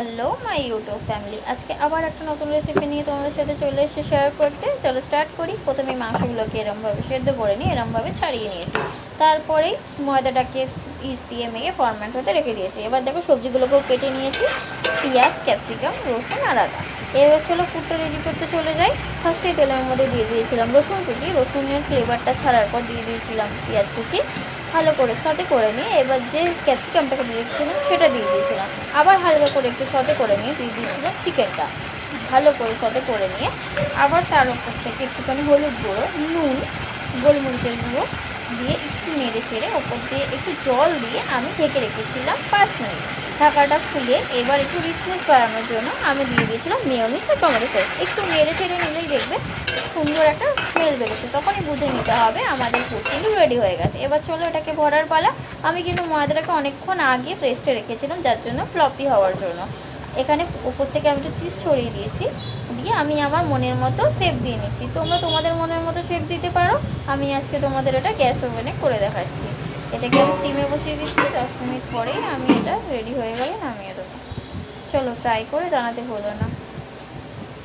Hello my YouTube family, আজকে আবার একটা নতুন রেসিপি নিয়ে তোমাদের সাথে চলে এসে শেয়ার করতে। চলো স্টার্ট করি। প্রথমে মাংসগুলোকে এরমভাবে সেদ্ধ করে নিয়ে এরমভাবে ছাড়িয়ে নিয়েছি। তারপরেই ময়দাটাকে ইস্ট দিয়ে মেখে ফরম্যান্ট হতে রেখে দিয়েছি। এবার দেখো সবজিগুলোকেও কেটে নিয়েছি, পেঁয়াজ, ক্যাপসিকাম, রসুন আর আদা। এবার চলো পুরটা রেডি করতে চলে যাই। ফার্স্টেই তেলের মধ্যে দিয়ে দিয়েছিলাম রসুন কুচি, রসুনের ফ্লেভারটা ছাড়ার পর দিয়ে দিয়েছিলাম পেঁয়াজ কুচি। ভালো করে সতে করে নিয়ে এবার যে ক্যাপসিকামটাকে দিয়েছিলাম সেটা দিয়ে দিয়েছিলাম। আবার হালকা করে একটু সতে করে নিয়ে দিয়ে দিয়েছিলাম চিকেনটা। ভালো করে সতে করে নিয়ে আবার তার উপর থেকে একটুখানি হলুদ গুঁড়ো, নুন, গোলমরিচের গুঁড়ো দিয়ে একটু নেড়ে চেড়ে ওপর দিয়ে একটু জল দিয়ে আমি ঢেকে রেখেছিলাম 5 মিনিট। ঢাকাটা খুলে এবার একটু রিচনেস বাড়ানোর জন্য আমি দিয়ে দিয়েছিলাম মেয়োনিজ আর টমেটো সস। একটু নেড়ে চেড়ে নিলেই দেখবে সুন্দর একটা স্মেল বেরোচ্ছে, তখনই বুঝে নিতে হবে আমাদের ফুড কিন্তু রেডি হয়ে গেছে। এবার চলো এটাকে ভরার পালা। আমি কিন্তু ময়দাটাকে অনেকক্ষণ আগে রেস্টে রেখেছিলাম, যার জন্য ফ্লপি হওয়ার জন্য। এখানে উপর থেকে আমি একটু চিজ ছড়িয়ে দিয়েছি, দিয়ে আমি আমার মনের মতো শেপ দিয়ে নিচ্ছি। তোমরা তোমাদের মনের মতো শেপ দিতে পারো। আমি আজকে তোমাদের এটা গ্যাস ওভেনে করে দেখাচ্ছি। এটাকে আমি স্টিমে বসিয়ে দিচ্ছি। 10 মিনিট পরেই আমি এটা রেডি হয়ে গেলে নামিয়ে দেবো। চলো ট্রাই করে জানাতে ভুলো না।